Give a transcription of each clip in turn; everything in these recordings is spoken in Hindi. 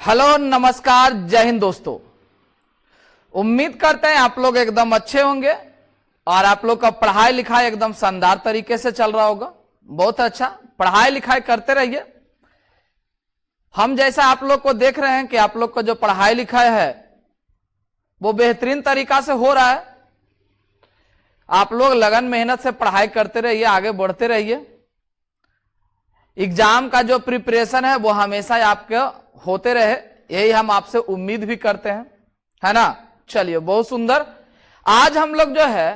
हेलो नमस्कार जय हिंद दोस्तों। उम्मीद करते हैं आप लोग एकदम अच्छे होंगे और आप लोग का पढ़ाई लिखाई एकदम शानदार तरीके से चल रहा होगा। बहुत अच्छा पढ़ाई लिखाई करते रहिए। हम जैसा आप लोग को देख रहे हैं कि आप लोग का जो पढ़ाई लिखाई है वो बेहतरीन तरीका से हो रहा है। आप लोग लगन मेहनत से पढ़ाई करते रहिए, आगे बढ़ते रहिए। एग्जाम का जो प्रिपरेशन है वो हमेशा आपके होते रहे, यही हम आपसे उम्मीद भी करते हैं, है ना। चलिए बहुत सुंदर। आज हम लोग जो है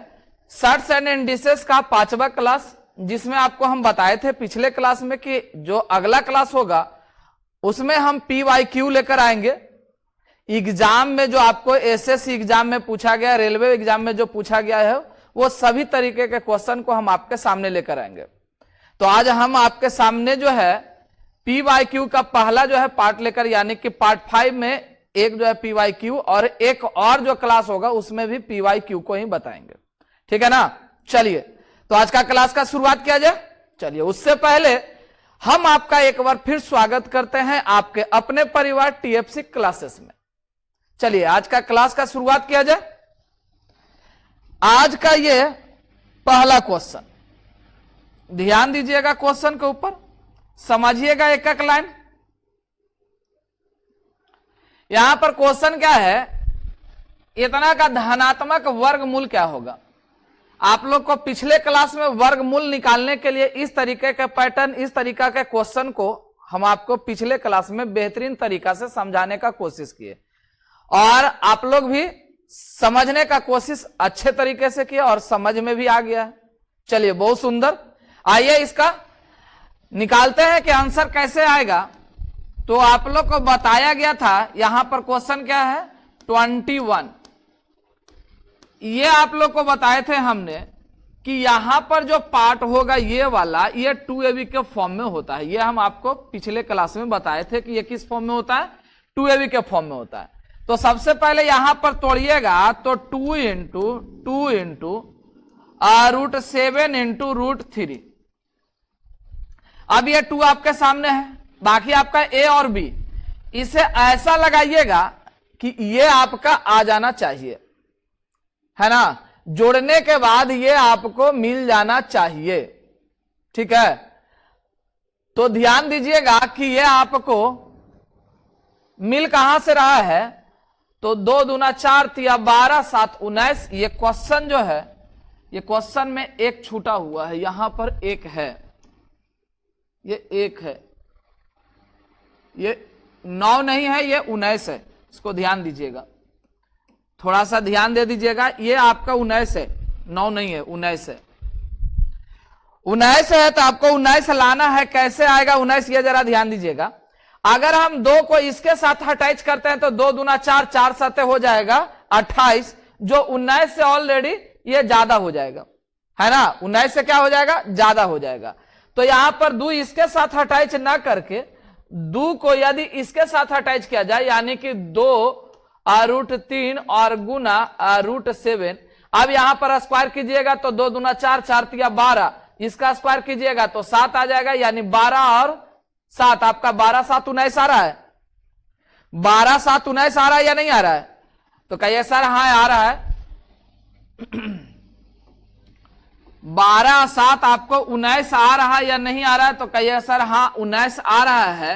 शॉर्ट्स एंड इंडिसेस का 5वां क्लास, जिसमें आपको हम बताए थे पिछले क्लास में कि जो अगला क्लास होगा उसमें हम PYQ लेकर आएंगे। एग्जाम में जो आपको SSC एग्जाम में पूछा गया, रेलवे एग्जाम में जो पूछा गया है, वो सभी तरीके के क्वेश्चन को हम आपके सामने लेकर आएंगे। तो आज हम आपके सामने जो है PYQ का पहला जो है पार्ट लेकर, यानी कि पार्ट 5 में एक जो है PYQ और एक और जो क्लास होगा उसमें भी PYQ को ही बताएंगे, ठीक है ना। चलिए तो आज का क्लास का शुरुआत किया जाए। चलिए उससे पहले हम आपका एक बार फिर स्वागत करते हैं आपके अपने परिवार TFC क्लासेस में। चलिए आज का क्लास का शुरुआत किया जाए। आज का ये पहला क्वेश्चन, ध्यान दीजिएगा क्वेश्चन के ऊपर, समझिएगा एक एक लाइन। यहां पर क्वेश्चन क्या है, इतना का धनात्मक वर्गमूल क्या होगा। आप लोग को पिछले क्लास में वर्गमूल निकालने के लिए इस तरीके के पैटर्न, इस तरीका के क्वेश्चन को हम आपको पिछले क्लास में बेहतरीन तरीका से समझाने का कोशिश किए और आप लोग भी समझने का कोशिश अच्छे तरीके से किया और समझ में भी आ गया है। चलिए बहुत सुंदर। आइए इसका निकालते हैं कि आंसर कैसे आएगा। तो आप लोग को बताया गया था, यहां पर क्वेश्चन क्या है 21। ये आप लोग को बताए थे हमने कि यहां पर जो पार्ट होगा ये वाला, ये 2AB के फॉर्म में होता है। ये हम आपको पिछले क्लास में बताए थे कि ये किस फॉर्म में होता है, 2AB के फॉर्म में होता है। तो सबसे पहले यहां पर तोड़िएगा तो 2 इंटू √7 इंटू √3। अब ये 2 आपके सामने है, बाकी आपका A और B। इसे ऐसा लगाइएगा कि ये आपका आ जाना चाहिए, है ना। जोड़ने के बाद ये आपको मिल जाना चाहिए, ठीक है। तो ध्यान दीजिएगा कि ये आपको मिल कहां से रहा है, तो 2 दूना 4 तिया 12 7 19। ये क्वेश्चन जो है, ये क्वेश्चन में एक छूटा हुआ है, यहां पर एक है, ये एक है, ये 9 नहीं है, ये 19 है। इसको ध्यान दीजिएगा, थोड़ा सा ध्यान दे दीजिएगा। ये आपका 19 है, 9 नहीं है, 19 है। 19 है तो आपको 19 लाना है। कैसे आएगा 19, ये जरा ध्यान दीजिएगा। अगर हम 2 को इसके साथ अटैच करते हैं तो 2 दूना 4, 4 7 हो जाएगा 28, जो 19 से ऑलरेडी ये ज्यादा हो जाएगा, है ना। 19 से क्या हो जाएगा, ज्यादा हो जाएगा। तो यहां पर 2 इसके साथ अटैच ना करके 2 को यदि इसके साथ अटैच किया जाए, यानी कि 2 √3 और गुना √7। अब यहां पर स्क्वायर कीजिएगा तो 2 दूना 4, 4 तिया 12। इसका स्क्वायर कीजिएगा तो 7 आ जाएगा, यानी 12 और 7 आपका 12 7 19 आ रहा है। 12 7 19 आ रहा है या नहीं आ रहा है, तो कहिए सर हाँ आ रहा है। 12 7 आपको 19 आ रहा है या नहीं आ रहा है, तो कहिए सर हाँ 19 आ रहा है।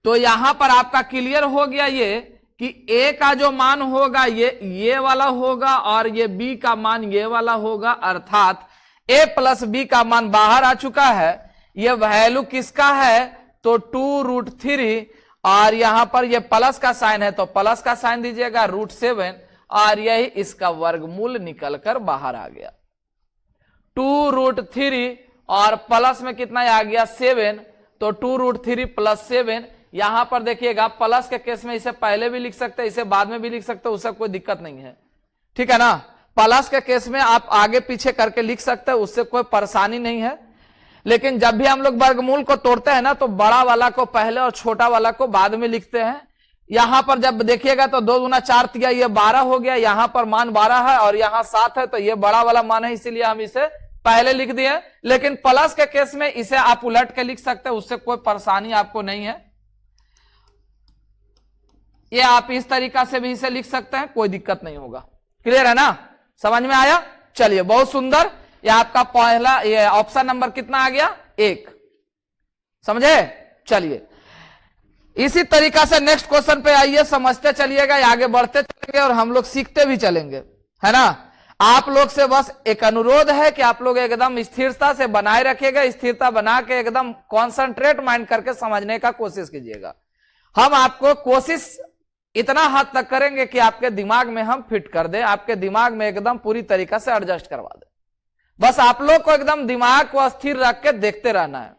तो यहां पर आपका क्लियर हो गया ये कि A का जो मान होगा ये वाला होगा और ये B का मान ये वाला होगा, अर्थात A प्लस B का मान बाहर आ चुका है। ये वैल्यू किसका है, तो 2√3 और यहां पर ये प्लस का साइन है तो प्लस का साइन दीजिएगा √7 और यही इसका वर्गमूल निकलकर बाहर आ गया। 2√3 और प्लस में कितना आ गया 7, तो 2√3 + 7। यहां पर देखिएगा प्लस के केस में इसे पहले भी लिख सकते हैं, इसे बाद में भी लिख सकते हैं, उससे कोई दिक्कत नहीं है, ठीक है ना। प्लस के केस में आप आगे पीछे करके लिख सकते हैं, उससे कोई परेशानी नहीं है। लेकिन जब भी हम लोग वर्गमूल को तोड़ते हैं ना, तो बड़ा वाला को पहले और छोटा वाला को बाद में लिखते हैं। यहां पर जब देखिएगा तो 2 दूना 4 तिया ये 12 हो गया, यहां पर मान 12 है और यहां 7 है, तो ये बड़ा वाला मान है, इसीलिए हम इसे पहले लिख दिए। लेकिन प्लस के केस में इसे आप उलट के लिख सकते हैं, उससे कोई परेशानी आपको नहीं है। ये आप इस तरीका से भी इसे लिख सकते हैं, कोई दिक्कत नहीं होगा। क्लियर है ना, समझ में आया? चलिए बहुत सुंदर, ये आपका पहला ये ऑप्शन नंबर कितना आ गया? 1। समझे? चलिए इसी तरीका से नेक्स्ट क्वेश्चन पे आइए, समझते चलिएगा, आगे बढ़ते चलेंगे और हम लोग सीखते भी चलेंगे, है ना। आप लोग से बस एक अनुरोध है कि आप लोग एकदम स्थिरता से बनाए रखिएगा, स्थिरता बना के एकदम कॉन्सेंट्रेट माइंड करके समझने का कोशिश कीजिएगा। हम आपको कोशिश इतना हद तक करेंगे कि आपके दिमाग में हम फिट कर दें, आपके दिमाग में एकदम पूरी तरीका से एडजस्ट करवा दें। बस आप लोग को एकदम दिमाग को स्थिर रख के देखते रहना है,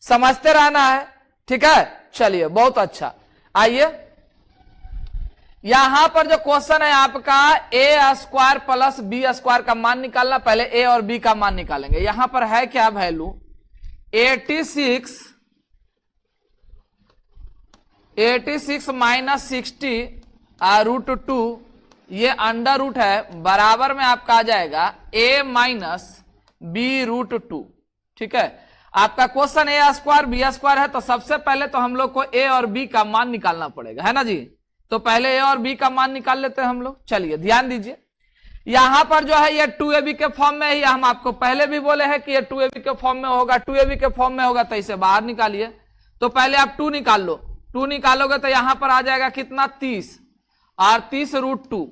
समझते रहना है, ठीक है। चलिए बहुत अच्छा, आइए यहां पर जो क्वेश्चन है आपका A square plus B square का मान निकालना। पहले ए और बी का मान निकालेंगे। यहां पर है क्या वैल्यू? 86 माइनस 60√2, ये अंडर रूट है, बराबर में आपका आ जाएगा a माइनस b√2। ठीक है, आपका क्वेश्चन ए स्क्वायर बी स्क्वायर है, तो सबसे पहले तो हम लोग को ए और बी का मान निकालना पड़ेगा, है ना जी। तो पहले ए और बी का मान निकाल लेते हैं हम लोग। चलिए ध्यान दीजिए, यहां पर जो है ये 2ab के फॉर्म में ही, हम आपको पहले भी बोले हैं कि ये 2ab के फॉर्म में होगा, 2ab के फॉर्म में होगा, तो इसे बाहर निकालिए। तो पहले आप 2 निकाल लो, 2 निकालोगे तो यहां पर आ जाएगा कितना? 30 और 30√2।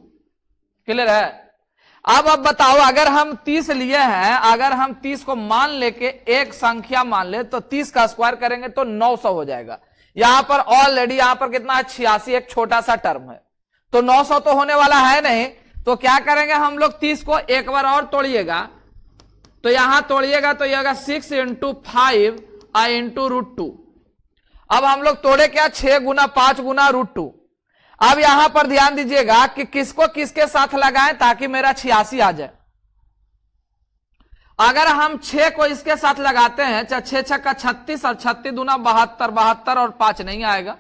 क्लियर है? अब बताओ, अगर हम 30 लिए हैं, अगर हम 30 को मान लेके एक संख्या मान ले, तो 30 का स्क्वायर करेंगे तो 900 हो जाएगा। यहां पर ऑलरेडी यहां पर कितना? 86, एक छोटा सा टर्म है, तो 900 तो होने वाला है नहीं। तो क्या करेंगे हम लोग? 30 को एक बार और तोड़िएगा, तो यहां तोड़िएगा तो ये होगा 6 × 5 × √2। अब हम लोग तोड़े क्या? 6 × 5 × √2। अब यहां पर ध्यान दीजिएगा कि किसको किसके साथ लगाएं ताकि मेरा 86 आ जाए। अगर हम 6 को इसके साथ लगाते हैं, 6 6 का 36 और 36 दूना 72, 72 और 5 नहीं आएगा,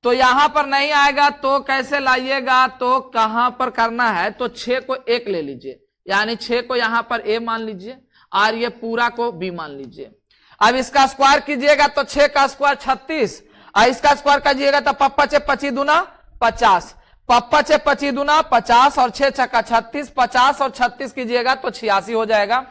तो यहां पर नहीं आएगा तो कैसे लाइएगा? तो कहां पर करना है? तो 6 को 1 ले लीजिए, यानी 6 को यहां पर a मान लीजिए और ये पूरा को b मान लीजिए। अब इसका स्क्वायर कीजिएगा तो 6 का स्क्वायर 36, और इसका स्क्वायर कीजिएगा तो पप्पा 6 25 दूना 50, पप्पा 6 25 दूना 50 और 6 6 का 36, 50 और 36 कीजिएगा तो 86 हो जाएगा।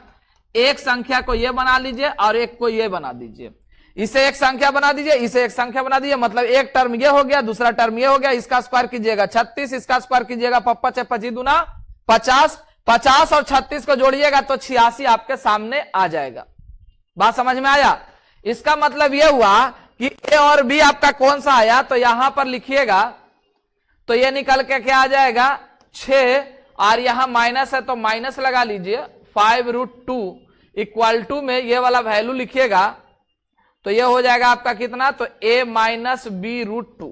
एक संख्या को ये बना लीजिए और एक को ये बना दीजिए, इसे एक संख्या बना दीजिए, इसे एक संख्या बना दीजिए, मतलब एक टर्म ये हो गया, दूसरा टर्म ये हो गया। इसका स्क्वायर कीजिएगा 36, इसका स्क्वायर कीजिएगा पप्पा 6 25 दूना 50, 50 और 36 को जोड़िएगा तो 86 आपके सामने आ जाएगा। बात समझ में आया? इसका मतलब यह हुआ कि ए और बी आपका कौन सा आया? तो यहां पर लिखिएगा तो ये निकल के क्या आ जाएगा? 6, और यहां माइनस है तो माइनस लगा लीजिए, 5√2 इक्वल टू में ये वाला वैल्यू लिखिएगा तो ये हो जाएगा आपका कितना? तो a माइनस b√2।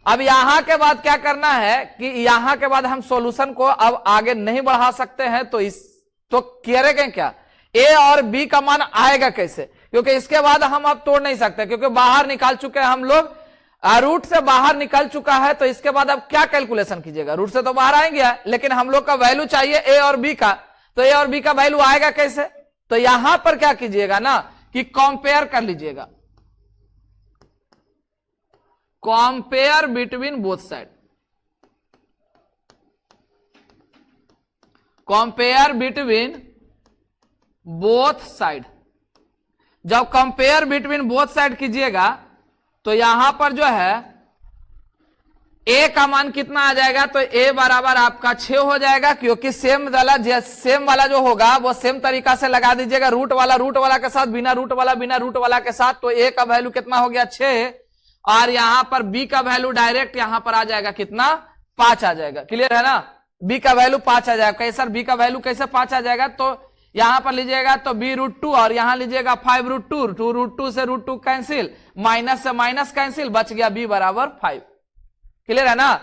अब यहां के बाद क्या करना है कि यहां के बाद हम सॉल्यूशन को अब आगे नहीं बढ़ा सकते हैं, तो करेंगे क्या? a और b का मान आएगा कैसे? क्योंकि इसके बाद हम अब तोड़ नहीं सकते, क्योंकि बाहर निकाल चुके हैं हम लोग, रूट से बाहर निकल चुका है। तो इसके बाद अब क्या कैलकुलेशन कीजिएगा? रूट से तो बाहर आएंगे, लेकिन हम लोग का वैल्यू चाहिए a और b का, तो a और b का वैल्यू आएगा कैसे? तो यहां पर क्या कीजिएगा ना कि कंपेयर कर लीजिएगा, compare between both side, compare between both side. जब कंपेयर बिटवीन बोथ साइड कीजिएगा तो यहां पर जो है a का मान कितना आ जाएगा? तो a बराबर आपका 6 हो जाएगा, क्योंकि सेम वाला जो होगा वो सेम तरीका से लगा दीजिएगा, रूट वाला के साथ, बिना रूट वाला के साथ। तो a का वैल्यू कितना हो गया? 6, और यहां पर b का वैल्यू डायरेक्ट यहां पर आ जाएगा कितना? 5 आ जाएगा। क्लियर है ना? b का वैल्यू 5 आ जाएगा। कैसे b का वैल्यू कैसे 5 आ जाएगा? तो यहां पर लीजिएगा तो b√2 और यहां लीजिएगा 5√2, 2√2 से √2 कैंसिल, माइनस से माइनस कैंसिल, बच गया b बराबर 5। क्लियर है ना?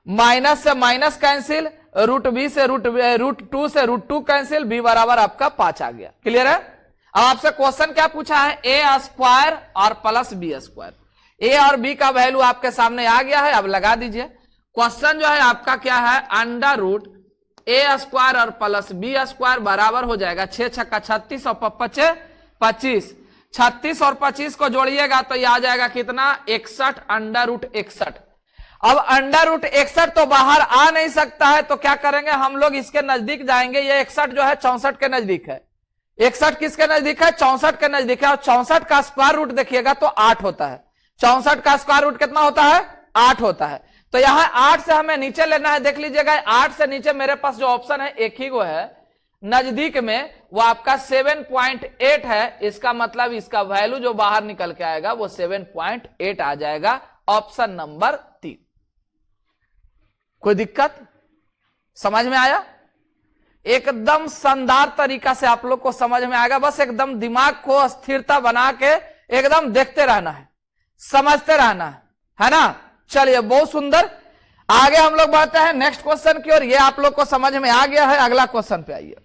माइनस से माइनस कैंसिल, √2 से √2 कैंसिल, b बराबर आपका 5 आ गया। क्लियर है? अब आपसे क्वेश्चन क्या पूछा है? a स्क्वायर और प्लस b स्क्वायर। a और b का वैल्यू आपके सामने आ गया है, अब लगा दीजिए। क्वेश्चन जो है आपका क्या है? अंडर रूट a स्क्वायर और प्लस b स्क्वायर बराबर हो जाएगा 6 6 का 36 और 5 25। 36 और 25 को जोड़िएगा तो ये आ जाएगा कितना 61 अंडर रूट 61। अब अंडर रूट 61 तो बाहर आ नहीं सकता है, तो क्या करेंगे हम लोग इसके नजदीक जाएंगे। ये 61 जो है 64 के नजदीक है। 61 किसके नजदीक है? 64 के नजदीक है। और 64 का स्क्वायर रूट देखिएगा तो 8 होता है। 64 का स्क्वायर रूट कितना होता है? 8 होता है। तो यहां 8 से हमें नीचे लेना है। देख लीजिएगा 8 से नीचे मेरे पास जो ऑप्शन है एक ही वो है नजदीक में, वो आपका 7.8 है। इसका मतलब इसका वैल्यू जो बाहर निकल के आएगा वो 7.8 आ जाएगा, ऑप्शन नंबर 3। कोई दिक्कत समझ में आया? एकदम शानदार तरीका से आप लोग को समझ में आएगा। बस एकदम दिमाग को स्थिरता बना के एकदम देखते रहना है, समझते रहना है ना। चलिए बहुत सुंदर, आगे हम लोग बढ़ते हैं नेक्स्ट क्वेश्चन की ओर। ये आप लोग को समझ में आ गया है। अगला क्वेश्चन पे आइए।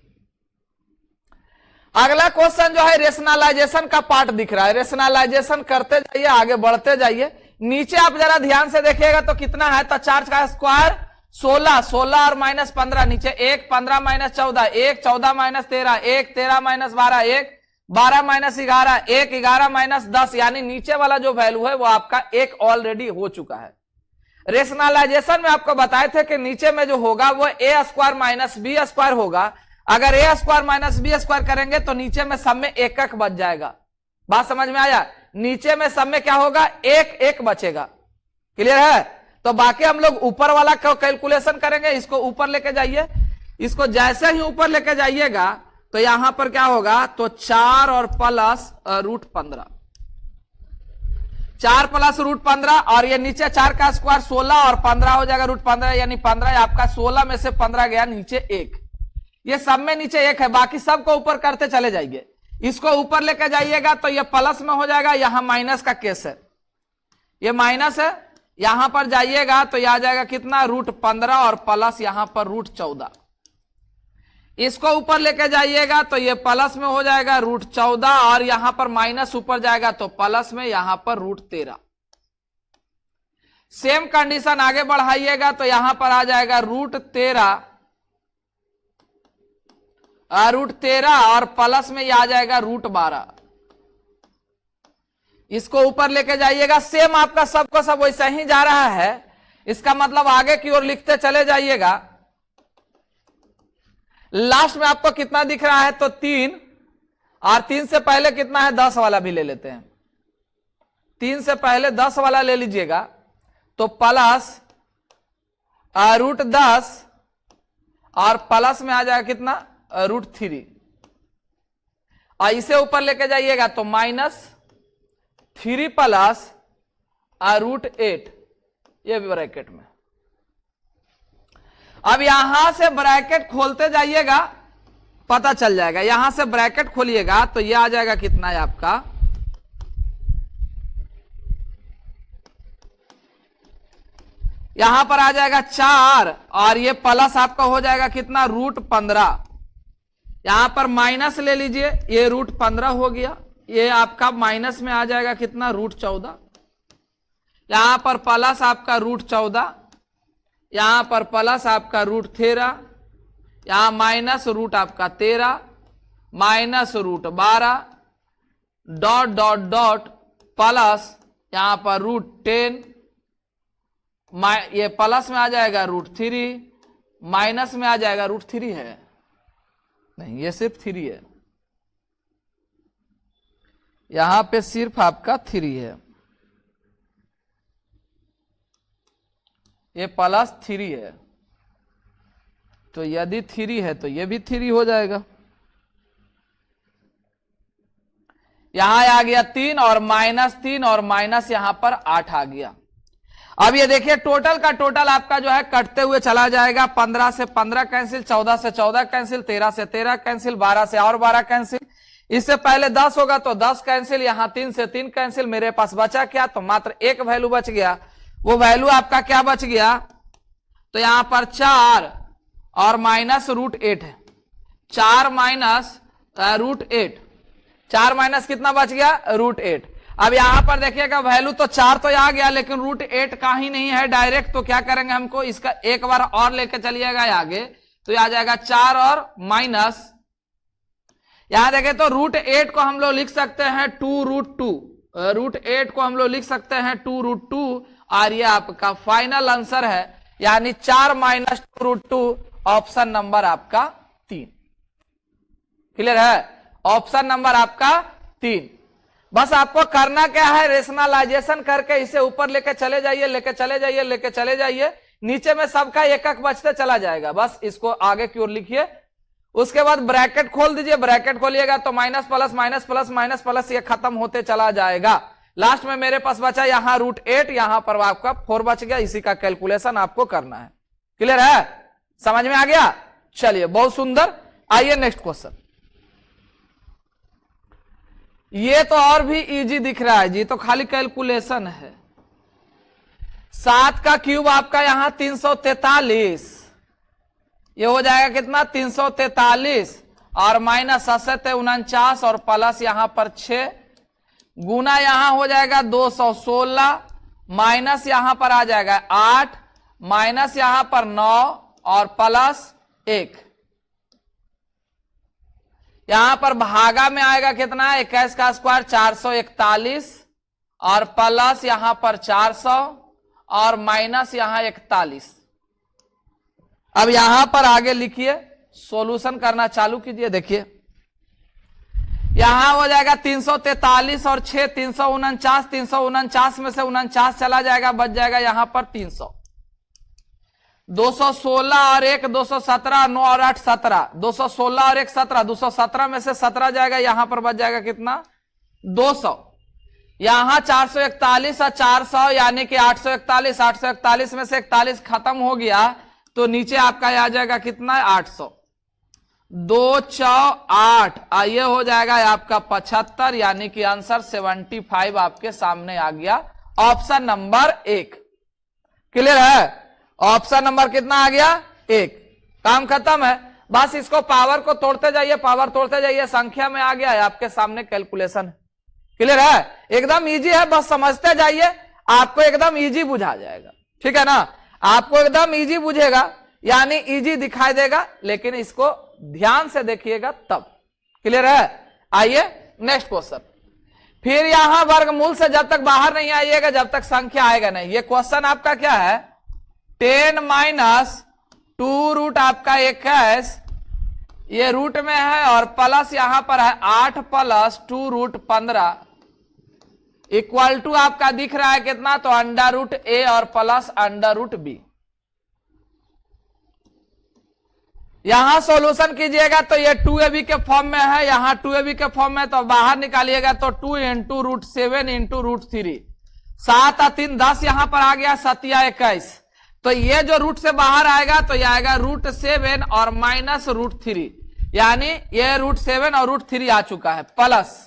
अगला क्वेश्चन जो है रेशनलाइजेशन का पार्ट दिख रहा है। रेशनलाइजेशन करते जाइए, आगे बढ़ते जाइए। नीचे आप जरा ध्यान से देखिएगा तो कितना है, तो 4 का स्क्वायर 16, 16 और माइनस 15, नीचे 1, 15 minus 14, 1, 14 minus 13, 1, 13 minus 12, 1, 12 minus 11, 1, 11 minus 10, यानी नीचे वाला जो वैल्यू है वो आपका 1 ऑलरेडी हो चुका है। रेशनलाइजेशन में आपको बताए थे कि नीचे में जो होगा वो ए स्क्वायर माइनस बी स्क्वायर होगा। अगर ए स्क्वायर माइनस बी स्क्वायर करेंगे तो नीचे में सब में 1 1 बच जाएगा। बात समझ में आया? नीचे में सब में क्या होगा? 1 1 बचेगा। क्लियर है? तो बाकी हम लोग ऊपर वाला कैलकुलेशन करेंगे। इसको ऊपर लेके जाइए। इसको जैसे ही ऊपर लेके जाइएगा तो यहां पर क्या होगा, तो 4 और प्लस रूट 15, 4 प्लस रूट 15, और ये नीचे 4 का स्क्वायर 16 और 15 हो जाएगा रूट 15, यानी 15 आपका 16 में से 15 गया नीचे 1। ये सब में नीचे 1 है, बाकी सबको ऊपर करते चले जाइए। इसको ऊपर लेके जाइएगा तो ये प्लस में हो जाएगा। यहां माइनस का केस है, ये माइनस है। यहां पर जाइएगा तो यह आ जाएगा कितना, रूट 15 और प्लस यहां पर रूट 14। इसको ऊपर लेके जाइएगा तो ये प्लस में हो जाएगा रूट 14, और यहां पर माइनस ऊपर जाएगा तो प्लस में यहां पर रूट 13। सेम कंडीशन आगे बढ़ाइएगा तो यहां पर आ जाएगा रूट 13, रूट 13 और प्लस में यह आ जाएगा रूट 12। इसको ऊपर लेके जाइएगा, सेम आपका सबको सब वैसा ही जा रहा है। इसका मतलब आगे की ओर लिखते चले जाइएगा। लास्ट में आपको कितना दिख रहा है, तो 3, और 3 से पहले कितना है, 10 वाला भी ले लेते हैं। 3 से पहले 10 वाला ले लीजिएगा तो प्लस रूट 10 और प्लस में आ जाएगा कितना, रूट 3, और इसे ऊपर लेके जाइएगा तो माइनस 3 प्लस रूट 8, ये भी ब्रैकेट में। अब यहां से ब्रैकेट खोलते जाइएगा, पता चल जाएगा। यहां से ब्रैकेट खोलिएगा तो यह आ जाएगा कितना है आपका, यहां पर आ जाएगा 4, और ये प्लस आपका हो जाएगा कितना, रूट 15। यहां पर माइनस ले लीजिए, ये रूट 15 हो गया। ये आपका माइनस में आ जाएगा कितना, रूट 14। यहां पर प्लस आपका रूट 14, यहां पर प्लस आपका रूट 13, यहां माइनस रूट आपका 13, minus root 12, dot dot dot plus यहां पर रूट 10, ये प्लस में आ जाएगा रूट 3, माइनस में आ जाएगा रूट 3 है नहीं, ये सिर्फ 3 है। यहां पे सिर्फ आपका 3 है, ये प्लस 3 है। तो यदि 3 है तो ये भी 3 हो जाएगा। यहां आ गया 3 और माइनस 3 और माइनस यहां पर 8 आ गया। अब ये देखिए टोटल का टोटल आपका जो है कटते हुए चला जाएगा। 15 से 15 कैंसिल, 14 से 14 कैंसिल, 13 से 13 कैंसिल, 12 से और 12 कैंसिल। इससे पहले 10 होगा तो 10 कैंसिल, यहां 3 से 3 कैंसिल। मेरे पास बचा क्या, तो मात्र एक वैल्यू बच गया। वो वैल्यू आपका क्या बच गया, तो यहां पर 4 और माइनस रूट 8 है। 4 माइनस रूट 8, 4 माइनस कितना बच गया, रूट 8। अब यहां पर देखिएगा वैल्यू तो 4 तो आ गया, लेकिन रूट 8 का ही नहीं है डायरेक्ट। तो क्या करेंगे, हमको इसका एक बार और लेके चलिएगा आगे, तो आ जाएगा 4 और माइनस, यहां देखें तो √8 को हम लोग लिख सकते हैं 2√2, √8 को हम लोग लिख सकते हैं 2√2, और ये आपका फाइनल आंसर है, यानी 4 - 2√2, ऑप्शन नंबर आपका 3। क्लियर है? ऑप्शन नंबर आपका 3। बस आपको करना क्या है, रेशनलाइजेशन करके इसे ऊपर लेके चले जाइए, लेके चले जाइए, लेके चले जाइए, नीचे में सबका एक एक बचते चला जाएगा। बस इसको आगे की ओर लिखिए, उसके बाद ब्रैकेट खोल दीजिए, ब्रैकेट खोलिएगा तो minus plus minus plus minus plus ये खत्म होते चला जाएगा। लास्ट में मेरे पास बचा यहां √8, यहां पर आपका 4 बच गया, इसी का कैलकुलेशन आपको करना है। क्लियर है? समझ में आ गया? चलिए, बहुत सुंदर। आइए नेक्स्ट क्वेश्चन। ये तो और भी इजी दिख रहा है जी, तो खाली कैलकुलेशन है। 7 का क्यूब आपका यहां 343, ये हो जाएगा कितना 343, और माइनस 49 और प्लस यहां पर 6, गुना यहां हो जाएगा 216, माइनस यहां पर आ जाएगा 8, माइनस यहां पर 9 और प्लस 1। यहां पर भागा में आएगा कितना 21 का स्क्वायर 441, और प्लस यहां पर 400 और माइनस यहां 41। अब यहां पर आगे लिखिए, सॉल्यूशन करना चालू कीजिए। देखिए यहां हो जाएगा 343 और 6 349, 349 में से 49 चला जाएगा, बच जाएगा यहां पर 300। 216 और 1 217, 9 और 8 17, 216 और 1 17, 217 में से 17 जाएगा, यहां पर बच जाएगा कितना 200। यहां 441 और 400 यानी कि 841, 841 में से 41 खत्म हो गया, तो नीचे आपका आ जाएगा कितना 800, 2 4 8, ये हो जाएगा आपका 75, यानी कि आंसर 75 आपके सामने आ गया, ऑप्शन नंबर 1। क्लियर है? ऑप्शन नंबर कितना आ गया 1। काम खत्म है। बस इसको पावर को तोड़ते जाइए, पावर तोड़ते जाइए, संख्या में आ गया है आपके सामने कैलकुलेशन। क्लियर है? एकदम इजी है, बस समझते जाइए, आपको एकदम इजी बुझा जाएगा। ठीक है ना? आपको एकदम इजी बुझेगा, यानी इजी दिखाई देगा, लेकिन इसको ध्यान से देखिएगा तब। क्लियर है? आइए नेक्स्ट क्वेश्चन। फिर यहां वर्गमूल से जब तक बाहर नहीं आइएगा, जब तक संख्या आएगा नहीं। ये क्वेश्चन आपका क्या है 10 - 2 रूट आपका 21, ये रूट में है, और प्लस यहां पर है 8 + 2 रूट 15 इक्वल टू आपका दिख रहा है कितना, तो √a और प्लस √b। यहां सॉल्यूशन कीजिएगा तो ये 2ab के फॉर्म में है, यहां 2ab के फॉर्म में, तो बाहर निकालिएगा तो 2 × √7 × √3, 7 और 3 10, यहां पर आ गया 7 या 21, तो ये जो रूट से बाहर आएगा तो ये आएगा √7 और माइनस √3, यानी ये √7 और √3 आ चुका है, प्लस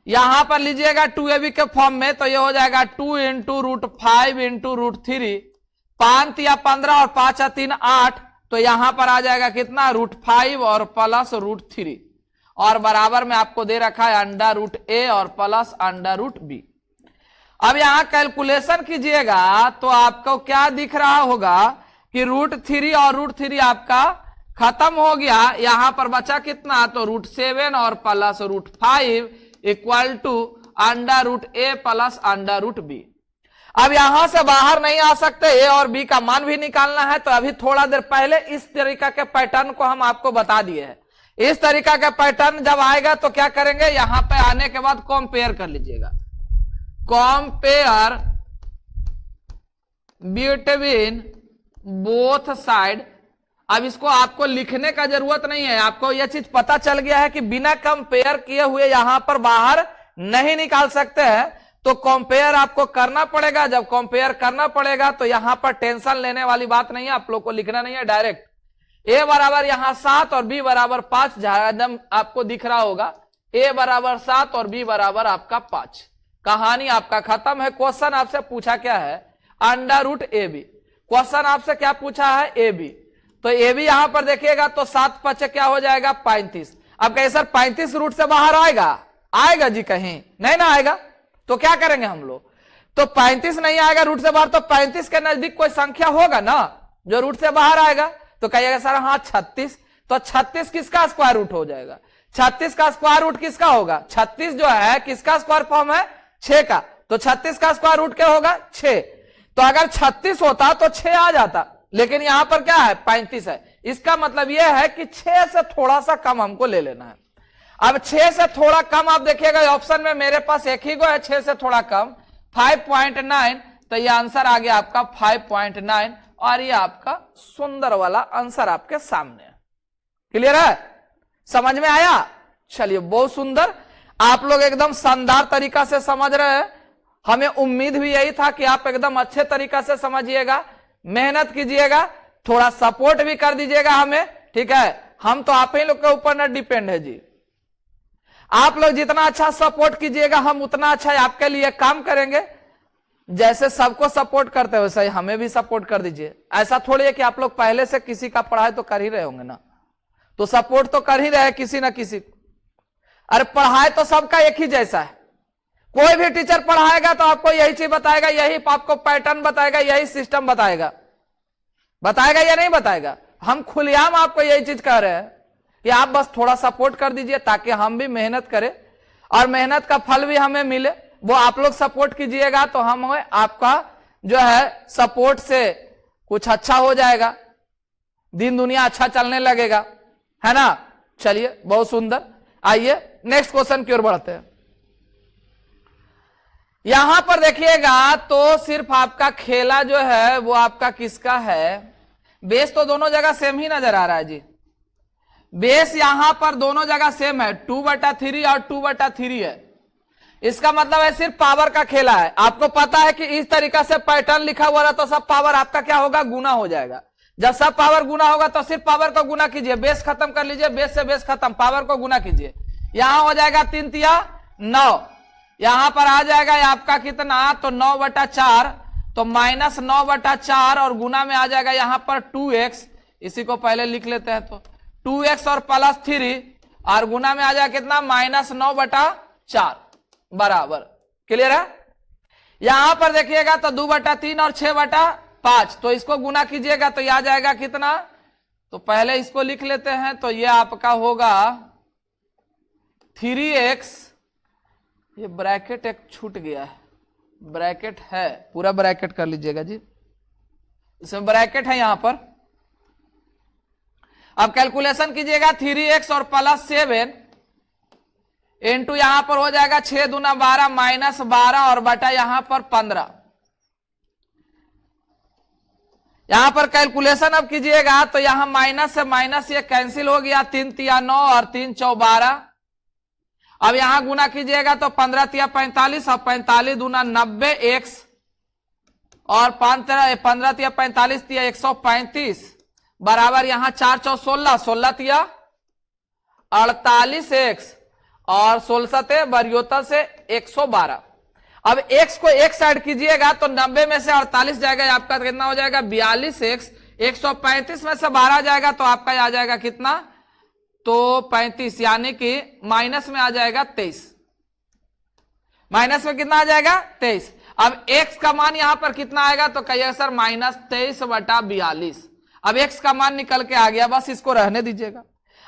यहां पर लीजिएगा 2ab के फॉर्म में, तो ये हो जाएगा 2 × √5 × √3, 5 या 15 और 5 या 3 8, तो यहां पर आ जाएगा कितना √5 और प्लस √3, और बराबर में आपको दे रखा है √a और प्लस √b। अब यहां कैलकुलेशन कीजिएगा तो आपको क्या दिख रहा होगा कि √3 और √3 आपका खत्म हो गया, यहां पर बचा कितना, तो √7 और plus √5 equal to √a plus √b। अब यहां से बाहर नहीं आ सकते, ए और बी का मान भी निकालना है, तो अभी थोड़ा देर पहले इस तरीका के पैटर्न को हम आपको बता दिए हैं। इस तरीका का पैटर्न जब आएगा तो क्या करेंगे, यहां पे आने के बाद कंपेयर कर लीजिएगा, कंपेयर बिटवीन बोथ साइड। अब इसको आपको लिखने का जरूरत नहीं है, आपको यह चीज पता चल गया है कि बिना कंपेयर किए हुए यहां पर बाहर नहीं निकाल सकते हैं, तो कंपेयर आपको करना पड़ेगा। जब कंपेयर करना पड़ेगा तो यहां पर टेंशन लेने वाली बात नहीं है, आप लोग को लिखना नहीं है, डायरेक्ट a बराबर यहां 7 और b बराबर 5 एकदम आपको दिख रहा होगा, a बराबर 7 और b बराबर आपका 5। कहानी आपका खत्म है। क्वेश्चन आपसे पूछा क्या है √ab, क्वेश्चन आपसे क्या पूछा है ab, तो ab यहां पर देखिएगा तो 7 5 क्या हो जाएगा 35। अब कहीं सर 35 रूट से बाहर आएगा, आएगा जी कहीं नहीं ना आएगा, तो क्या करेंगे हम लोग, तो 35 नहीं आएगा रूट से बाहर, तो 35 के नजदीक कोई संख्या होगा ना जो रूट से बाहर आएगा, तो कहिएगा सर हाँ 36, तो 36 किसका स्क्वायर रूट हो जाएगा? 36 का स्क्वायर रूट किसका होगा? 36 जो है किसका स्क्वायर फॉर्म है? 6 का। तो 36 का स्क्वायर रूट क्या होगा? 6। तो अगर 36 होता तो 6 आ जाता, लेकिन यहां पर क्या है? 35 है। इसका मतलब यह है कि 6 से थोड़ा सा कम हमको ले लेना है। अब 6 से थोड़ा कम आप देखिएगा ऑप्शन में मेरे पास एक ही गो है 6 से थोड़ा कम, 5.9। तो ये आंसर आ गया आपका 5.9 और ये आपका सुंदर वाला आंसर आपके सामने है। क्लियर है? समझ में आया? चलिए, बहुत सुंदर, आप लोग एकदम शानदार तरीका से समझ रहे हैं। हमें उम्मीद भी यही था कि आप एकदम अच्छे तरीका से समझिएगा, मेहनत कीजिएगा, थोड़ा सपोर्ट भी कर दीजिएगा हमें। ठीक है, हम तो आप ही लोग के ऊपर न डिपेंड है जी। आप लोग जितना अच्छा सपोर्ट कीजिएगा हम उतना अच्छा आपके लिए काम करेंगे। जैसे सबको सपोर्ट करते हो वैसे हमें भी सपोर्ट कर दीजिए। ऐसा थोड़ी है कि आप लोग पहले से किसी का पढ़ाई तो कर ही रहे होंगे ना, तो सपोर्ट तो कर ही रहे किसी ना किसी को। अरे पढ़ाई तो सबका एक ही जैसा है। कोई भी टीचर पढ़ाएगा तो आपको यही चीज बताएगा, यही आपको पैटर्न बताएगा, यही सिस्टम बताएगा। बताएगा या नहीं बताएगा? हम खुलेआम आपको यही चीज कह रहे हैं कि आप बस थोड़ा सपोर्ट कर दीजिए ताकि हम भी मेहनत करें और मेहनत का फल भी हमें मिले। वो आप लोग सपोर्ट कीजिएगा तो हम आपका जो है सपोर्ट से कुछ अच्छा हो जाएगा, दिन दुनिया अच्छा चलने लगेगा, है ना। चलिए, बहुत सुंदर। आइए नेक्स्ट क्वेश्चन की ओर बढ़ते हैं। यहां पर देखिएगा तो सिर्फ आपका खेला जो है वो आपका किसका है? बेस तो दोनों जगह सेम ही नजर आ रहा है जी। बेस यहां पर दोनों जगह सेम है, 2/3 और 2/3 है। इसका मतलब है सिर्फ पावर का खेला है। आपको पता है कि इस तरीका से पैटर्न लिखा हुआ रहा तो सब पावर आपका क्या होगा? गुना हो जाएगा। जब सब पावर गुना होगा तो सिर्फ पावर को गुना कीजिए, बेस खत्म कर लीजिए, बेस से बेस खत्म, पावर को गुना कीजिए। यहां हो जाएगा 3 तिया 9, यहां पर आ जाएगा आपका कितना? तो 9/4, तो -9/4 और गुना में आ जाएगा यहां पर 2x। इसी को पहले लिख लेते हैं, तो 2x और +3 और गुना में आ जाएगा कितना? -9/4 बराबर। क्लियर है? यहां पर देखिएगा तो 2/3 और 6/5, तो इसको गुना कीजिएगा तो यह आ जाएगा कितना? तो पहले इसको लिख लेते हैं, तो यह आपका होगा 3x। ये ब्रैकेट एक छूट गया है, ब्रैकेट है, पूरा ब्रैकेट कर लीजिएगा जी, इसमें ब्रैकेट है यहां पर। अब कैलकुलेशन कीजिएगा, 3x और +7 इंटू यहां पर हो जाएगा 6 दूना 12 -12 और बटा यहां पर 15। यहां पर कैलकुलेशन अब कीजिएगा तो यहां माइनस से माइनस ये कैंसिल हो गया, 3 तिया 9 और 3 चौ 12। अब यहां गुना कीजिएगा तो 15 तिया 45 और 45 दूना 90x और 15 तिया 45 तिया 135 बराबर यहां 4 चौ 16, 16 तिया 48x और 16 ते बरियोता से 112। अब x को एक साइड कीजिएगा तो 90 में से 48 जाएगा, आपका कितना हो जाएगा? 42x। 135 में से 12 जाएगा तो आपका आ जाएगा कितना? तो 35, यानी कि माइनस में आ जाएगा 23। माइनस में कितना आ जाएगा? 23। अब x का मान यहां पर कितना आएगा? तो कहिएगा सर -23/42। अब x का मान निकल के आ गया, बस इसको रहने दीजिएगा।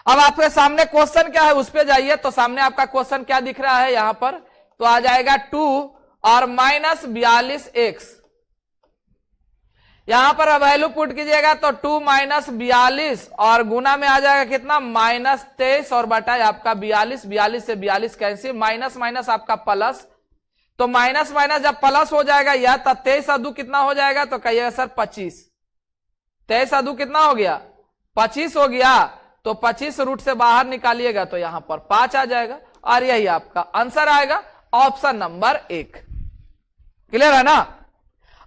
अब आपके सामने क्वेश्चन क्या है उस पे जाइए, तो सामने आपका क्वेश्चन क्या दिख रहा है यहां पर? तो आ जाएगा 2 और -42x। यहां पर वैल्यू पुट कीजिएगा तो 2 - 42 और गुना में आ जाएगा कितना? -23 और बटा आपका 42। 42 से 42 कैंसिल, माइनस माइनस आपका प्लस, तो माइनस माइनस जब प्लस हो जाएगा यह, तब 23 अदू कितना हो जाएगा? तो कहिएगा सर 25। 23 अदू कितना हो गया? 25 हो गया। तो 25 रूट से बाहर निकालिएगा तो यहां पर 5 आ जाएगा और यही आपका आंसर आएगा, ऑप्शन नंबर 1। क्लियर है ना?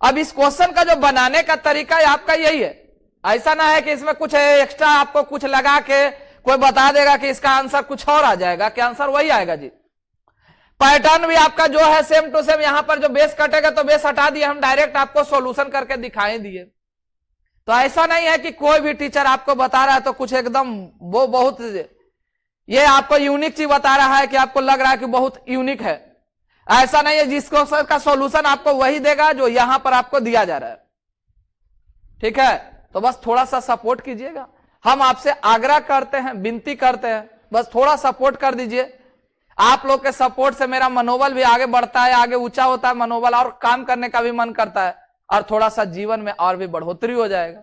अब इस क्वेश्चन का जो बनाने का तरीका है आपका यही है। ऐसा ना है कि इसमें कुछ एक्स्ट्रा आपको कुछ लगा के कोई बता देगा कि इसका आंसर कुछ और आ जाएगा, कि आंसर वही आएगा जी। पैटर्न भी आपका जो है सेम टू सेम, यहां पर जो बेस कटेगा तो बेस हटा दिए, हम डायरेक्ट आपको सॉल्यूशन करके दिखाई दिए। तो ऐसा नहीं है कि कोई भी टीचर आपको बता रहा है तो कुछ एकदम वो बहुत ये आपको यूनिक चीज बता रहा है कि आपको लग रहा है कि बहुत यूनिक है। ऐसा नहीं है, जिसको का सॉल्यूशन आपको वही देगा जो यहां पर आपको दिया जा रहा है। ठीक है, तो बस थोड़ा सा सपोर्ट कीजिएगा, हम आपसे आग्रह करते हैं, विनती करते हैं, बस थोड़ा सपोर्ट कर दीजिए। आप लोग के सपोर्ट से मेरा मनोबल भी आगे बढ़ता है, आगे ऊंचा होता है मनोबल, और काम करने का भी मन करता है, और थोड़ा सा जीवन में और भी बढ़ोतरी हो जाएगा।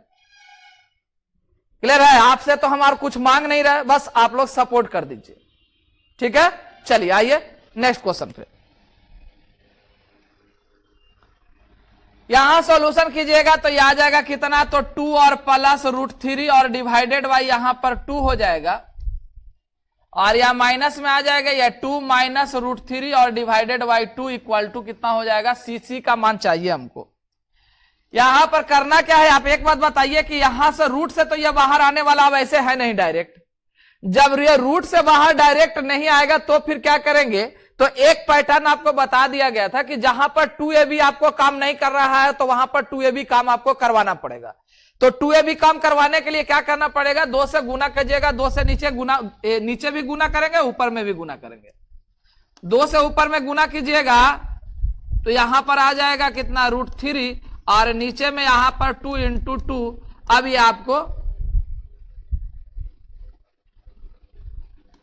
क्लियर है? आपसे तो हम और कुछ मांग नहीं रहे, बस आप लोग सपोर्ट कर दीजिए। ठीक है, चलिए आइए नेक्स्ट क्वेश्चन पे। यहां सॉल्यूशन कीजिएगा तो यह आ जाएगा कितना, तो 2 और प्लस √3 और डिवाइडेड बाई यहां पर 2 हो जाएगा, और यह माइनस में आ जाएगा, यह 2 माइनस √3 और डिवाइडेड बाई 2 इक्वल टू कितना हो जाएगा, सी का मान चाहिए हमको। यहां पर करना क्या है, आप एक बात बताइए कि यहां से रूट से तो यह बाहर आने वाला अब ऐसे है नहीं डायरेक्ट। जब ये रूट से बाहर डायरेक्ट नहीं आएगा तो फिर क्या करेंगे, तो एक पैटर्न आपको बता दिया गया था कि जहां पर 2ab आपको काम नहीं कर रहा है तो वहां पर 2ab काम आपको करवाना पड़ेगा। तो 2ab काम करवाने के लिए क्या करना पड़ेगा, 2 से गुना कीजिएगा, 2 से नीचे गुना, नीचे भी गुना करेंगे, ऊपर में भी गुना करेंगे। 2 से ऊपर में गुना कीजिएगा तो यहां पर आ जाएगा कितना, √3, और नीचे में यहां पर 2 × 2। अब ये आपको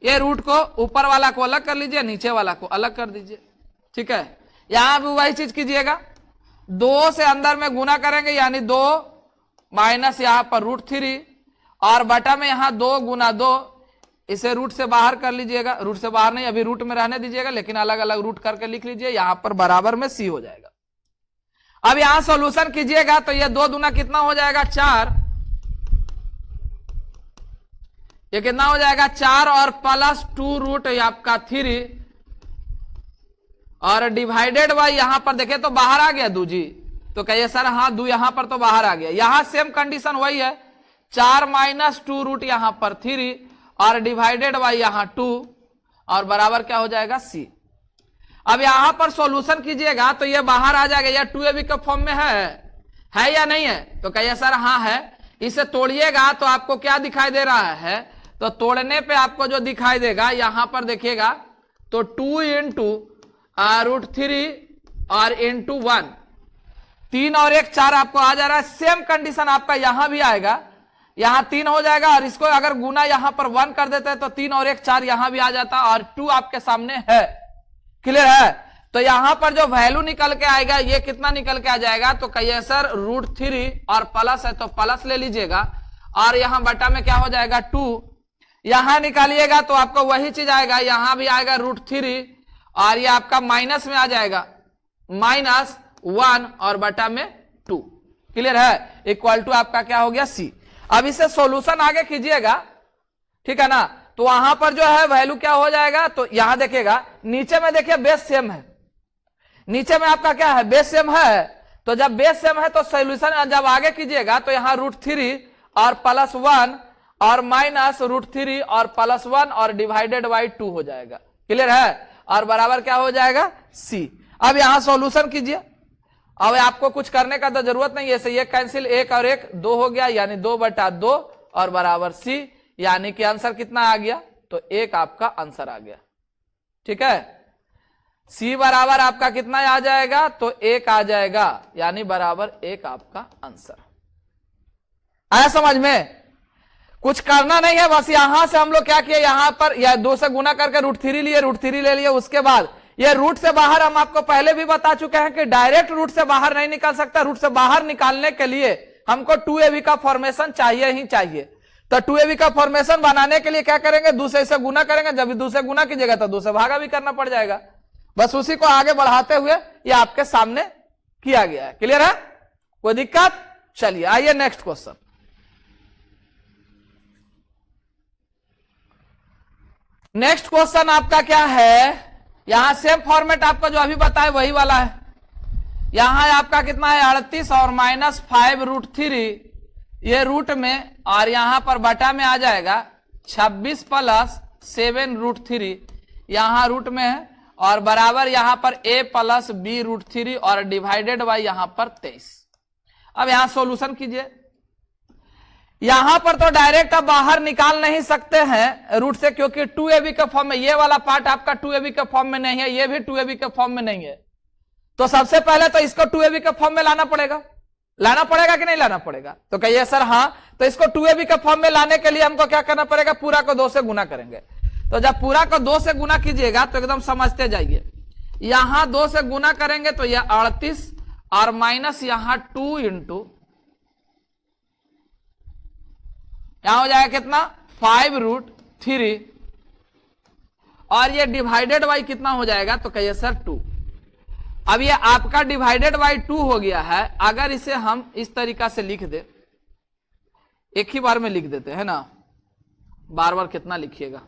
ये रूट को ऊपर वाला को अलग कर लीजिए, नीचे वाला को अलग कर दीजिए। ठीक है, यहां भी वही चीज कीजिएगा, 2 से अंदर में गुना करेंगे यानी 2 माइनस यहां पर √3, और बटा में यहां 2 गुना 2, इसे रूट से बाहर कर लीजिएगा, रूट से बाहर नहीं, अभी रूट में रहने दीजिएगा, लेकिन अलग अलग रूट करके लिख लीजिए, यहां पर बराबर में सी हो जाएगा। अब यहां सॉल्यूशन कीजिएगा तो ये 2 दूना कितना हो जाएगा, 4, ये कितना हो जाएगा 4 और प्लस 2 रूट आपका 3 और डिवाइडेड बाई यहां पर देखिए तो बाहर आ गया 2 जी, तो कहिए सर हाँ 2 यहां पर तो बाहर आ गया। यहां सेम कंडीशन वही है, 4 माइनस 2 रूट यहां पर 3 और डिवाइडेड बाई यहां 2 और बराबर क्या हो जाएगा, सी। अब यहां पर सॉल्यूशन कीजिएगा तो ये बाहर आ जाएगा, यह 2ab के फॉर्म में है या नहीं है, तो कहिए सर हाँ है। इसे तोड़िएगा तो आपको क्या दिखाई दे रहा है, तो तोड़ने पे आपको जो दिखाई देगा यहां पर देखिएगा तो 2 × √3 और × 1, 3 और 1 4 आपको आ जा रहा है। सेम कंडीशन आपका यहां भी आएगा, यहां 3 हो जाएगा, और इसको अगर गुना यहां पर 1 कर देते हैं तो 3 और 1 4 यहां भी आ जाता, और 2 आपके सामने है। क्लियर है? तो यहां पर जो वैल्यू निकल के आएगा ये कितना निकल के आ जाएगा, तो कहिए सर √3 और प्लस है तो प्लस ले लीजिएगा, और यहां बटा में क्या हो जाएगा 2, यहां निकालिएगा तो आपको वही चीज आएगा, यहां भी आएगा √3 और ये आपका माइनस में आ जाएगा -1 और बटा में 2। क्लियर है? इक्वल टू आपका क्या हो गया, सी। अब इसे सॉल्यूशन आगे कीजिएगा, ठीक है ना, तो वहां पर जो है वैल्यू क्या हो जाएगा, तो यहां देखिएगा नीचे में देखिए बेस सेम है, नीचे में आपका क्या है, बेस सेम है। तो जब बेस सेम है तो सॉल्यूशन जब आगे कीजिएगा तो यहां √3 और +1 और -√3 और +1 और डिवाइडेड बाई 2 हो जाएगा। क्लियर है? और बराबर क्या हो जाएगा, सी। अब यहां सॉल्यूशन कीजिए, अब आपको कुछ करने का तो जरूरत नहीं है, ये कैंसिल, 1 और 1 2 हो गया, यानी 2/2 और बराबर सी, यानी कि आंसर कितना आ गया, तो 1 आपका आंसर आ गया। ठीक है, सी बराबर आपका कितना आ जाएगा, तो 1 आ जाएगा, यानी बराबर 1 आपका आंसर। आया समझ में? कुछ करना नहीं है, बस यहां से हम लोग क्या किए, यहां पर या 2 से गुना करके √3 लिए, √3 ले लिए, उसके बाद ये रूट से बाहर हम आपको पहले भी बता चुके हैं कि डायरेक्ट रूट से बाहर नहीं निकल सकता। रूट से बाहर निकालने के लिए हमको 2ab का फॉर्मेशन चाहिए ही चाहिए। तो 2ab का फॉर्मेशन बनाने के लिए क्या करेंगे, 2 से इसे गुना करेंगे, जब 2 से गुना कीजिएगा तो 2 से भागा भी करना पड़ जाएगा। बस उसी को आगे बढ़ाते हुए ये आपके सामने किया गया है। क्लियर है? कोई दिक्कत? चलिए आइए नेक्स्ट क्वेश्चन। नेक्स्ट क्वेश्चन आपका क्या है, यहां सेम फॉर्मेट आपका जो अभी बताए वही वाला है। यहां आपका कितना है, 38 और -5 √3 ये रूट में, और यहां पर बटा में आ जाएगा 26 + 7 √3 यहां रूट में है, और बराबर यहां पर a + b √3 और डिवाइडेड बाई यहां पर 23। अब यहां सॉल्यूशन कीजिए। यहां पर तो डायरेक्ट अब बाहर निकाल नहीं सकते हैं रूट से, क्योंकि 2ab के फॉर्म में, ये वाला पार्ट आपका 2ab के फॉर्म में नहीं है, ये भी 2ab के फॉर्म में नहीं है। तो सबसे पहले तो इसको 2ab के फॉर्म में लाना पड़ेगा कि नहीं लाना पड़ेगा? तो कहिए सर हाँ, तो इसको 2ab के फॉर्म में लाने के लिए हमको क्या करना पड़ेगा, पूरा को 2 से गुना करेंगे। तो जब पूरा को 2 से गुना कीजिएगा तो एकदम समझते जाइए, यहां 2 से गुना करेंगे तो यह 38 और माइनस यहां 2 इंटू यहां हो जाएगा कितना 5√3 और ये डिवाइडेड बाई कितना हो जाएगा, तो कहिए सर 2। अब ये आपका डिवाइडेड बाई 2 हो गया है। अगर इसे हम इस तरीका से लिख दे, एक ही बार में लिख देते हैं ना, बार बार कितना लिखिएगा,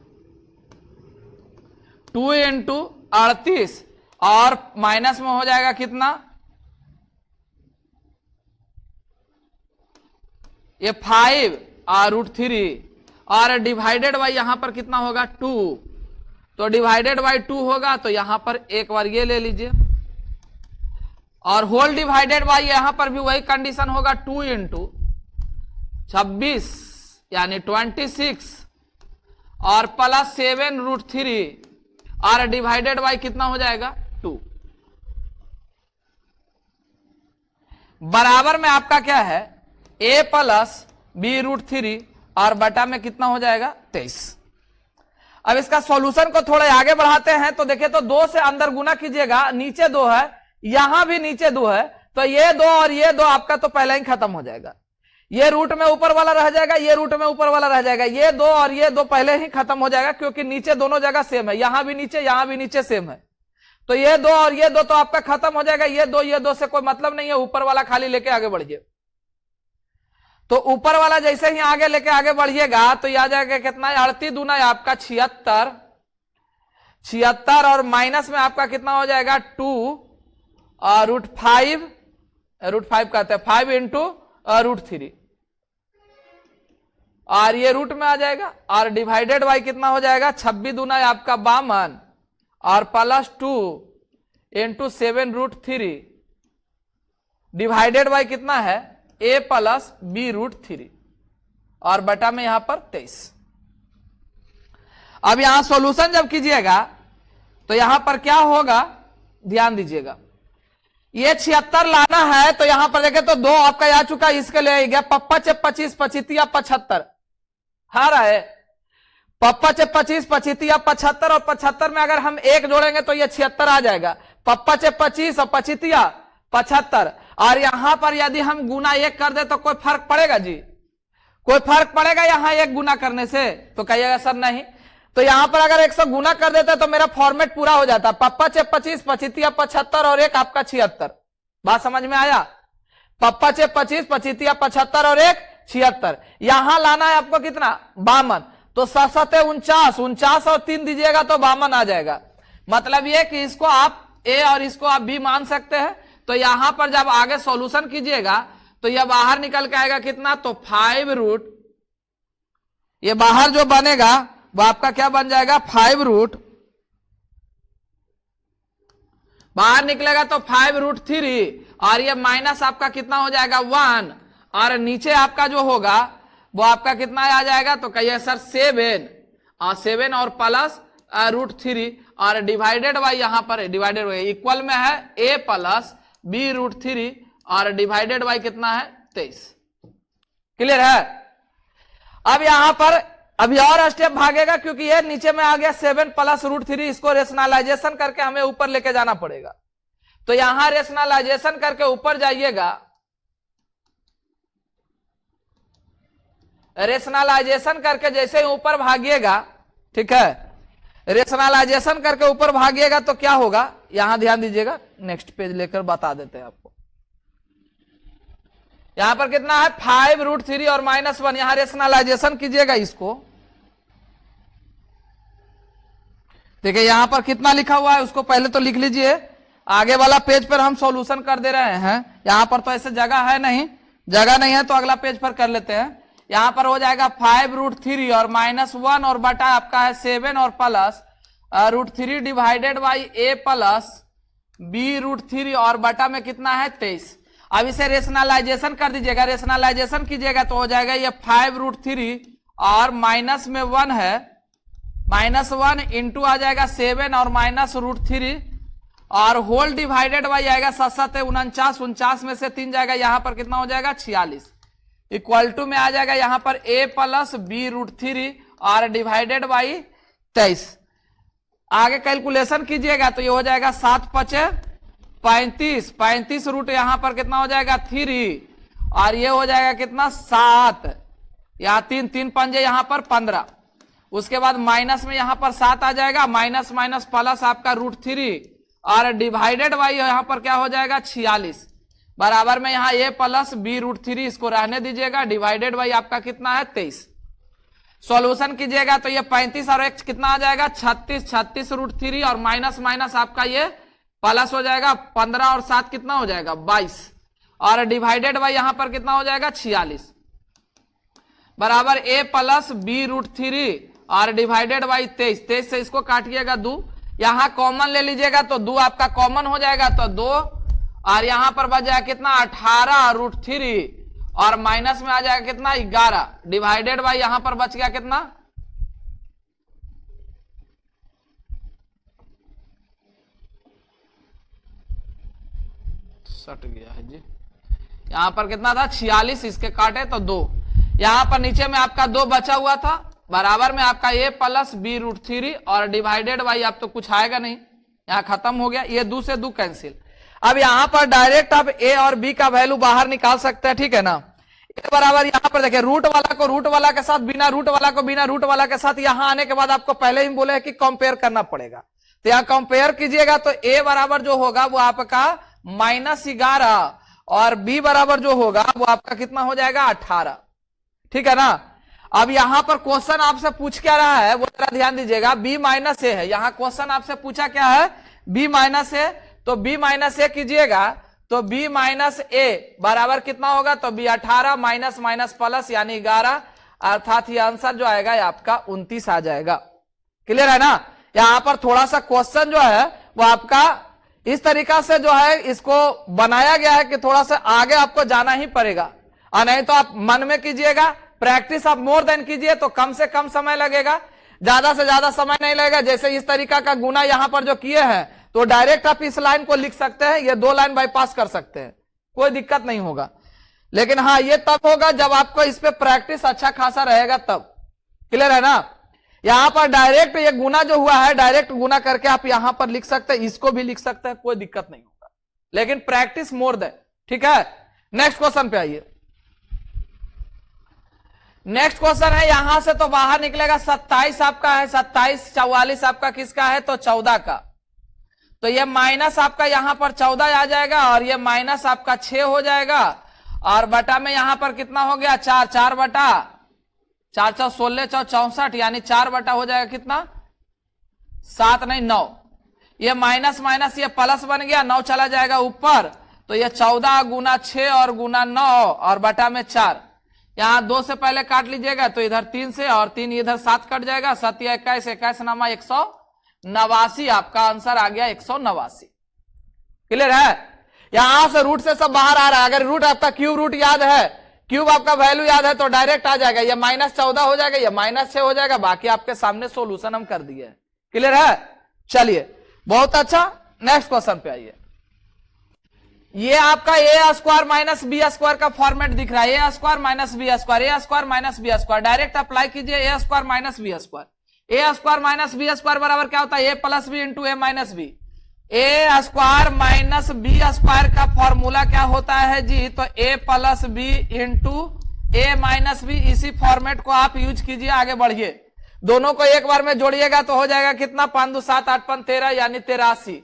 2 इंटू 38 और माइनस में हो जाएगा कितना, ये 5√3 और डिवाइडेड बाई यहां पर कितना होगा 2, तो डिवाइडेड बाई 2 होगा तो यहां पर एक बार ये ले लीजिए और होल डिवाइडेड बाई यहां पर भी वही कंडीशन होगा 2 इंटू 26 यानी 26 और प्लस 7√3 और डिवाइडेड बाई कितना हो जाएगा 2। बराबर में आपका क्या है a प्लस b√3 और बटा में कितना हो जाएगा 23। अब इसका सॉल्यूशन को थोड़ा आगे बढ़ाते हैं तो देखिए, तो 2 से अंदर गुना कीजिएगा, नीचे 2 है, यहां भी नीचे 2 है, तो ये 2 और ये 2 आपका तो पहले ही खत्म हो जाएगा। ये रूट में ऊपर वाला रह जाएगा, ये रूट में ऊपर वाला रह जाएगा, ये 2 और ये 2 पहले ही खत्म हो जाएगा क्योंकि नीचे दोनों जगह सेम है, यहां भी नीचे सेम है, तो ये 2 और ये 2 तो आपका खत्म हो जाएगा। ये 2 से कोई मतलब नहीं है, ऊपर वाला खाली लेके आगे बढ़िए। तो ऊपर वाला जैसे ही आगे लेके आगे बढ़िएगा तो ये आ जाएगा कितना, 38 दूना आपका 76 और माइनस में आपका कितना हो जाएगा 2 और √5 कहते हैं 5 इंटू √3 और ये रूट में आ जाएगा और डिवाइडेड बाई कितना हो जाएगा 26 दूना आपका 52 और प्लस 2 इंटू 7√3 डिवाइडेड बाई कितना है a प्लस b√3 और बटा में यहां पर 23। अब यहां सॉल्यूशन जब कीजिएगा तो यहां पर क्या होगा, ध्यान दीजिएगा, ये 76 लाना है तो यहां पर देखें तो 2 आपका आ चुका, इसके लिए गया पप्पा चे 25 25 75 हार है, पप्पा चे 25 25 75 और 75 में अगर हम 1 जोड़ेंगे तो ये 76 आ जाएगा, पप्पा चे 25 और 25 75 और यहां पर यदि हम गुना 1 कर दे तो कोई फर्क पड़ेगा जी, कोई फर्क पड़ेगा यहां 1 गुना करने से, तो कहिएगा सर नहीं। तो यहां पर अगर 100 गुना कर देते तो मेरा फॉर्मेट पूरा हो जाता, पप्पा चे 25 25 75 और 1 आपका 76। बात समझ में आया, पप्पा चे 25 25 75 और 1 76। यहां लाना है आपको कितना 52, तो 7 49 और 3 दीजिएगा तो 52 आ जाएगा। मतलब ये कि इसको आप a और इसको आप b मान सकते हैं। तो यहां पर जब आगे सॉल्यूशन कीजिएगा तो यह बाहर निकल के आएगा कितना, तो 5 ये बाहर जो बनेगा वो आपका क्या बन जाएगा 5 बाहर निकलेगा तो 5√3 और ये माइनस आपका कितना हो जाएगा 1 और नीचे आपका जो होगा वो आपका कितना आ जाएगा, तो कहिए सर 7 और प्लस √3 और डिवाइडेड बाई यहां पर डिवाइडेड बाई इक्वल में है a प्लस b√3 और डिवाइडेड बाई कितना है 23। क्लियर है। अब यहां पर अभी और स्टेप भागेगा क्योंकि ये नीचे में आ गया 7 प्लस √3, इसको रेशनलाइजेशन करके हमें ऊपर लेके जाना पड़ेगा। तो यहां रेशनलाइजेशन करके ऊपर जाइएगा, रेशनलाइजेशन करके जैसे ही ऊपर भागिएगा, ठीक है, रेशनलाइजेशन करके ऊपर भागिएगा तो क्या होगा, यहां ध्यान दीजिएगा, नेक्स्ट पेज लेकर बता देते हैं आपको। यहां पर कितना है 5√3 और -1, यहां रेशनलाइजेशन कीजिएगा इसको, देखिए यहां पर कितना लिखा हुआ है उसको पहले तो लिख लीजिए, आगे वाला पेज पर हम सॉल्यूशन कर दे रहे हैं। यहां पर तो ऐसे जगह नहीं है तो अगला पेज पर कर लेते हैं। यहां पर हो जाएगा 5√3 और -1 और बटा आपका है 7 और plus √3 divided by a plus b√3 और बटा में कितना है 23। अब इसे रेशनलाइजेशन कर दीजिएगा, रेशनलाइजेशन कीजिएगा तो हो जाएगा ये 5√3 और माइनस में 1 है, -1 इंटू आ जाएगा 7 और -√3 और होल डिवाइडेड बाई आएगा 7 7 49 में से 3 जाएगा, यहां पर कितना हो जाएगा 46। इक्वल टू में आ जाएगा यहां पर a प्लस बी रूट 3 और डिवाइडेड बाई 23। आगे कैलकुलेशन कीजिएगा तो ये हो जाएगा 7 पचे 35, 35 रूट यहां पर कितना हो जाएगा 3 और ये हो जाएगा कितना 7, यहां 3 3 पंजे यहां पर 15। उसके बाद माइनस में यहां पर 7 आ जाएगा, माइनस माइनस प्लस आपका रूट 3 और डिवाइडेड बाई यहां पर क्या हो जाएगा 46 बराबर में यहां a प्लस बी रूट 3 इसको रहने दीजिएगा, डिवाइडेड बाई आपका कितना है 23। सॉल्यूशन कीजिएगा तो ये 35 और x कितना आ जाएगा 36, 36 रूट 3 और माइनस माइनस आपका ये प्लस हो जाएगा 15 और 7 कितना हो जाएगा 22 और डिवाइडेड बाई यहां पर कितना हो जाएगा 46 बराबर a प्लस बी रूट 3 और डिवाइडेड बाई 23। 23 से इसको काटिएगा 2, यहां कॉमन ले लीजिएगा तो 2 आपका कॉमन हो जाएगा तो 2 और यहां पर बच जाएगा कितना 18 रूट 3 और माइनस में आ जाएगा कितना 11 डिवाइडेड बाई यहां पर बच गया कितना सट गया है जी, यहां पर कितना था 46, इसके काटे तो 2, यहां पर नीचे में आपका 2 बचा हुआ था बराबर में आपका a प्लस बी रूट 3 और डिवाइडेड बाई आप तो कुछ आएगा नहीं, यहां खत्म हो गया, ये 2 से 2 कैंसिल। अब यहां पर डायरेक्ट आप a और b का वैल्यू बाहर निकाल सकते हैं, ठीक है ना। a बराबर यहां पर देखिए रूट वाला को रूट वाला के साथ, बिना रूट वाला को बिना रूट वाला के साथ, यहां आने के बाद आपको पहले ही बोले कि कंपेयर करना पड़ेगा, तो यहां कंपेयर कीजिएगा तो a बराबर जो होगा वो आपका -11 और b बराबर जो होगा वो आपका कितना हो जाएगा 18, ठीक है ना। अब यहां पर क्वेश्चन आपसे पूछ क्या रहा है वो जरा ध्यान दीजिएगा, b माइनस ए है, यहां क्वेश्चन आपसे पूछा क्या है b माइनस ए, तो b माइनस ए कीजिएगा तो b माइनस ए बराबर कितना होगा तो b 18 माइनस माइनस प्लस यानी 11 अर्थात ये आंसर जो आएगा आपका 29 आ जाएगा। क्लियर है ना। यहां पर थोड़ा सा क्वेश्चन जो है वो आपका इस तरीका से जो है इसको बनाया गया है कि थोड़ा सा आगे आपको जाना ही पड़ेगा, और नहीं तो आप मन में कीजिएगा, प्रैक्टिस आप मोर देन कीजिए तो कम से कम समय लगेगा, ज्यादा से ज्यादा समय नहीं लगेगा। जैसे इस तरीका का गुना यहां पर जो किए हैं तो डायरेक्ट आप इस लाइन को लिख सकते हैं, ये 2 लाइन बाईपास कर सकते हैं, कोई दिक्कत नहीं होगा। लेकिन हाँ ये तब होगा जब आपको इस पे प्रैक्टिस अच्छा खासा रहेगा तब। क्लियर है ना। यहां पर डायरेक्ट ये गुना जो हुआ है डायरेक्ट गुना करके आप यहां पर लिख सकते हैं, इसको भी लिख सकते हैं, कोई दिक्कत नहीं होगा, लेकिन प्रैक्टिस मोर देन, ठीक है। नेक्स्ट क्वेश्चन पे आइए। नेक्स्ट क्वेश्चन है यहां से तो बाहर निकलेगा 27 आपका है, 27 44 आपका किसका है तो 14 का, तो ये माइनस आपका यहां पर 14 आ जाएगा और ये माइनस आपका 6 हो जाएगा और बटा में यहां पर कितना हो गया 4, 4 बटा 4 4 16 4 64 यानी 4 बटा हो जाएगा कितना 7 नहीं 9, ये माइनस माइनस ये प्लस बन गया, 9 चला जाएगा ऊपर, तो ये 14 गुना 6 और गुना 9 और बटा में 4, यहां 2 से पहले काट लीजिएगा तो इधर 3 से और 3 इधर 7 कट जाएगा, 7 या 21, 21 नामा 189, आपका आंसर आ गया 189। क्लियर है। यहां से रूट से सब बाहर आ रहा है, अगर रूट आपका क्यूब रूट याद है, क्यूब आपका वैल्यू याद है तो डायरेक्ट आ जाएगा, ये -14 हो जाएगा, ये -6 हो जाएगा, बाकी आपके सामने सोल्यूशन हम कर दिए। क्लियर है। चलिए बहुत अच्छा, नेक्स्ट क्वेश्चन पे आइए। ये आपका A square minus B square का फॉर्मेट दिख रहा है, A square minus B square, A square minus B square, direct apply कीजिए A square minus B square. A square minus B square बराबर क्या होता है A plus B into A minus B. A square minus B square का फॉर्मूला क्या होता है जी तो A plus B into A minus B, इसी फॉर्मेट को आप यूज कीजिए, आगे बढ़िए। दोनों को एक बार में जोड़िएगा तो हो जाएगा कितना 5 2 7 8 5 13 यानी 83।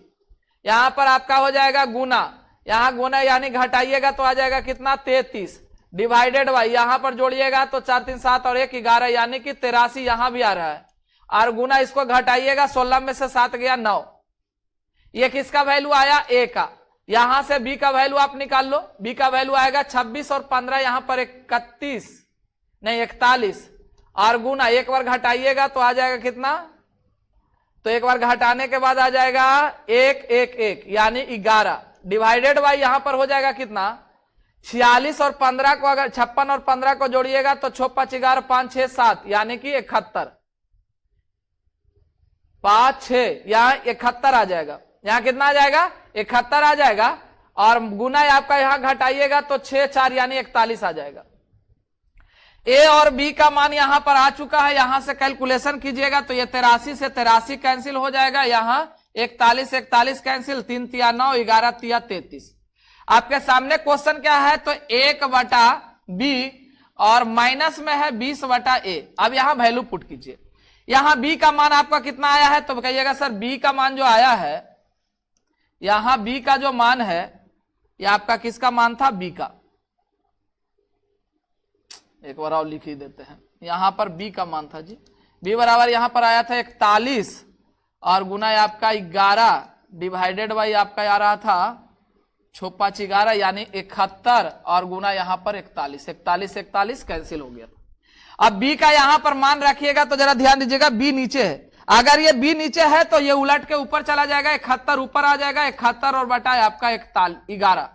यहां पर आपका हो जाएगा गुना, यहां गुना यानी घटाइएगा तो आ जाएगा कितना 33 डिवाइडेड बाई, यहां पर जोड़िएगा तो 4 3 7 और 1 11 यानी कि 83 यहां भी आ रहा है, और गुना इसको घटाइएगा 16 में से 7 गया 9, ये किसका वैल्यू आया ए का। यहां से बी का वैल्यू आप निकाल लो, बी का वैल्यू आएगा 26 और 15 यहां पर 31 नहीं 41, और गुना एक बार घटाइएगा तो आ जाएगा कितना, तो एक बार घटाने के बाद आ जाएगा 1 1 1 यानी 11 डिवाइडेड बाई यहां पर हो जाएगा कितना 46 और 15 को अगर 56 और 15 को जोड़िएगा तो 6 5 11 5 6 7 यानी कि 71 5 6 यहां 71 आ जाएगा, यहां कितना आ जाएगा 71 आ जाएगा, और गुना आपका यहां घटाइएगा तो 6 4 यानी 41 आ जाएगा। ए और बी का मान यहां पर आ चुका है, यहां से कैलकुलेशन कीजिएगा तो ये 83 से 83 कैंसिल हो जाएगा, यहां 41 41 कैंसिल, 3 तिया 9, 11 तिया 33। आपके सामने क्वेश्चन क्या है, तो 1/b और माइनस में है 20/a। अब यहां वैल्यू पुट कीजिए। यहां b का मान आपका कितना आया है, तो कहिएगा सर b का मान जो आया है, यहां b का जो मान है यह आपका किसका मान था, b का। एक बार और लिख ही देते हैं, यहां पर b का मान था जी, b बराबर यहां पर आया था 41 और गुना आपका 11 डिवाइडेड बाई आपका आ रहा था 6×5 11 यानी 71 और गुना यहां पर 41 41 41 कैंसिल हो गया था। अब b का यहां पर मान रखिएगा तो जरा ध्यान दीजिएगा, b नीचे है, अगर ये b नीचे है तो ये उलट के ऊपर चला जाएगा, 71 ऊपर आ जाएगा, 71 और बटा आपका 11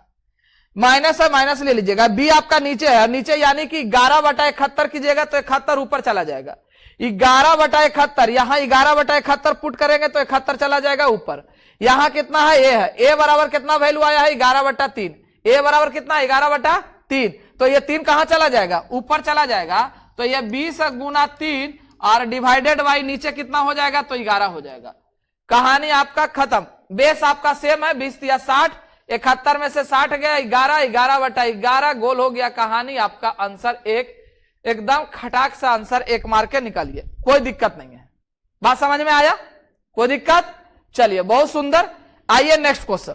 माइनस है, माइनस ले लीजिएगा। b आपका नीचे है, नीचे यानी कि 11/71 कीजिएगा तो 71 ऊपर चला जाएगा, 11/71 यहां 11/71 पुट करेंगे तो 71 चला जाएगा ऊपर। यहां कितना है, ए है, ए बराबर कितना वैल्यू आया है 11/3, ए बराबर कितना 11/3, तो ये 3 कहां चला जाएगा, ऊपर चला जाएगा, तो ये 20 गुना 3 और डिवाइडेड बाई नीचे कितना हो जाएगा, तो 11 हो जाएगा। कहानी आपका खत्म, बेस आपका सेम है, 20 या 60, 71 में से 60 गया, 11/11 गोल हो गया। कहानी आपका आंसर एकदम खटाक से आंसर 1 मार के निकालिए, कोई दिक्कत नहीं है। बात समझ में आया, कोई दिक्कत, चलिए बहुत सुंदर। आइए नेक्स्ट क्वेश्चन,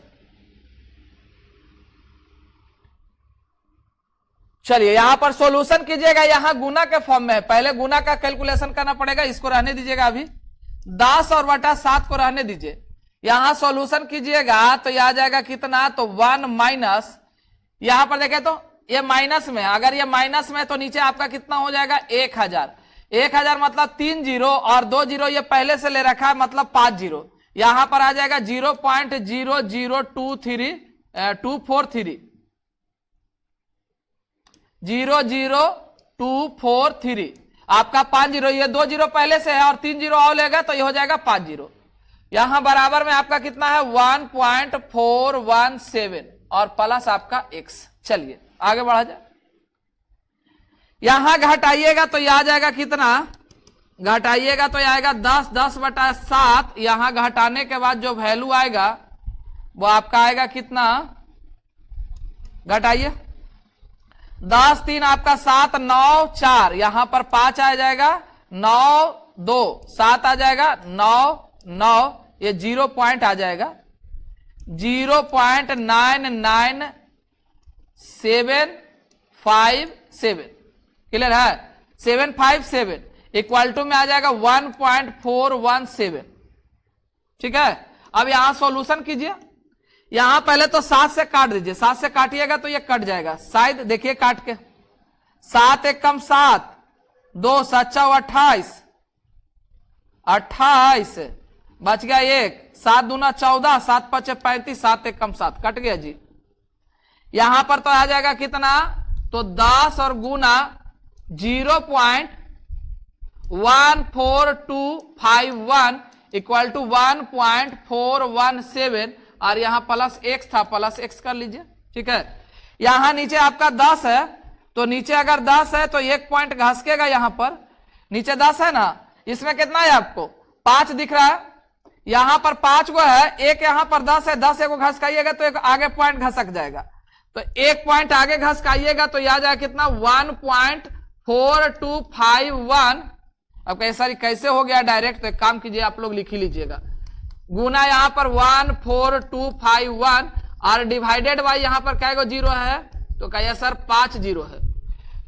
चलिए यहां पर सॉल्यूशन कीजिएगा, यहां गुना के फॉर्म में है, पहले गुना का कैलकुलेशन करना पड़ेगा, इसको रहने दीजिएगा अभी, 10 और बटा 7 को रहने दीजिए। यहां सॉल्यूशन कीजिएगा तो यह आ जाएगा कितना, तो 1 माइनस, यहां पर देखें तो ये माइनस में है, अगर ये माइनस में है तो नीचे आपका कितना हो जाएगा 1000, 1000 मतलब 3 जीरो और 2 जीरो ये पहले से ले रखा है, मतलब 5 जीरो, यहां पर आ जाएगा 0.00243 00243 आपका 5 जीरो, ये 2 जीरो पहले से है और 3 जीरो और लेगा तो ये हो जाएगा 5 जीरो। यहां बराबर में आपका कितना है 1.417 और प्लस आपका x। चलिए आगे बढ़ा जाए, यहां घटाइएगा तो यह आ जाएगा कितना, घटाइएगा तो यह आएगा 10/7, यहां घटाने के बाद जो वैल्यू आएगा वो आपका आएगा कितना, घटाइए 10 3 आपका 7 9 4, यहां पर 5 आ जाएगा, 9 2 7 आ जाएगा, 9 9 ये 0 पॉइंट आ जाएगा, 0.99757 क्लियर है, 757 इक्वल टू में आ जाएगा 1.417। ठीक है, अब यहां सॉल्यूशन कीजिए, यहां पहले तो 7 से काट दीजिए, 7 से काटिएगा तो ये कट जाएगा, शायद देखिए काट के, 7 1 कम 7, 2 7 28, 28 बच गया 1, 7 दूना 14, 7 5 35, 7 1 कम 7 कट गया जी। यहां पर तो आ जाएगा कितना, तो 10 और गुना 0.14251 इक्वल टू 1.417 और यहां प्लस x था, प्लस x कर लीजिए। ठीक है, यहां नीचे आपका 10 है तो नीचे अगर 10 है तो 1 पॉइंट घसकेगा, यहां पर नीचे 10 है ना, इसमें कितना है आपको 5 दिख रहा है, यहां पर 5 को है, एक यहां पर 10 है, 10 को घसकाइएगा तो एक आगे पॉइंट घसक जाएगा, तो 1 पॉइंट आगे घसकाइएगा तो यह आ जाएगा कितना 1.4251। अब कैसा कैसे हो गया डायरेक्ट, तो एक काम कीजिए आप लोग लिख ही लीजिएगा, गुना यहां पर 14251 और डिवाइडेड बाई यहां पर क्या जीरो है, तो कहिए सर 5 जीरो है,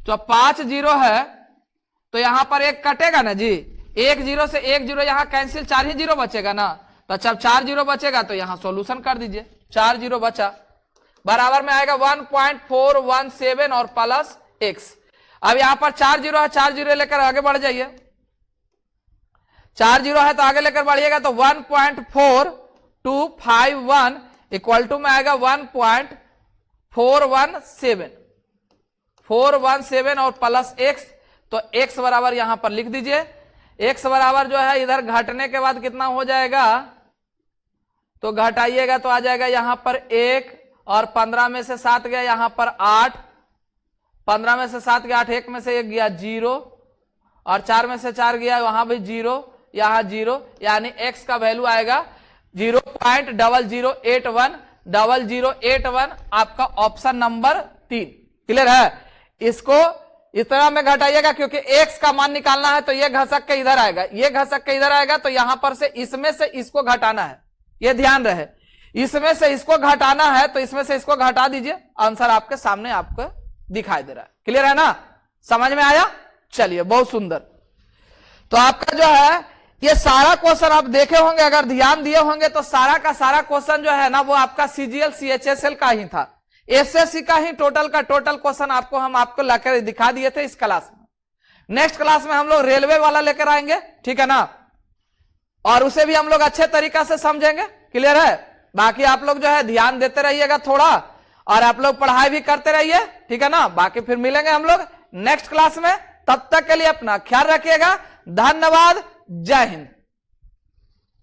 तो 5 जीरो है तो यहां पर एक कटेगा ना जी, 1 जीरो से 1 जीरो यहां कैंसिल, 4 ही जीरो बचेगा ना, तो जब 4 जीरो बचेगा तो यहां सॉल्यूशन कर दीजिए, 4 जीरो बचा, बराबर में आएगा 1.417 और प्लस x। अब यहां पर 4 जीरो है, 4 जीरो लेकर आगे बढ़ जाइए, 4 जीरो है तो आगे लेकर बढ़िएगा तो 1.4251 इक्वल टू में आएगा 1.417 और प्लस x, तो x बराबर यहां पर लिख दीजिए, x बराबर जो है इधर घटने के बाद कितना हो जाएगा, तो घटाइएगा तो आ जाएगा यहां पर 1 और 15 में से 7 गया, यहां पर 8, 15 में से 7 गया 8, 1 में से 1 गया 0 और 4 में से 4 गया, वहां भी 0, यहां 0, यानी x का वैल्यू आएगा 0.00810081 आपका ऑप्शन नंबर 3। क्लियर है? इसको इस तरह में घटाइएगा क्योंकि x का मान निकालना है, तो ये घसक के इधर आएगा, ये घसक के इधर आएगा, तो यहां पर से इसमें से इसको घटाना है, ये ध्यान रहे, इसमें से इसको घटाना है, तो इसमें से इसको घटा दीजिए, आंसर आपके सामने आपको दिखाई दे रहा है। क्लियर है ना? समझ में आया? चलिए, बहुत सुंदर। तो आपका जो है ये सारा क्वेश्चन आप देखे होंगे, अगर ध्यान दिए होंगे तो सारा का सारा क्वेश्चन जो है ना वो आपका सीजीएल सीएचएसएल का ही था, एसएससी का ही टोटल का टोटल क्वेश्चन हम आपको लाकर दिखा दिए थे इस क्लास में। नेक्स्ट क्लास में हम लोग रेलवे वाला लेकर आएंगे, ठीक है ना, और उसे भी हम लोग अच्छे तरीका से समझेंगे। क्लियर है? बाकी आप लोग जो है ध्यान देते रहिएगा थोड़ा, और आप लोग पढ़ाई भी करते रहिए, ठीक है ना। बाकी फिर मिलेंगे हम लोग नेक्स्ट क्लास में, तब तक के लिए अपना ख्याल रखिएगा। धन्यवाद, जय हिंद।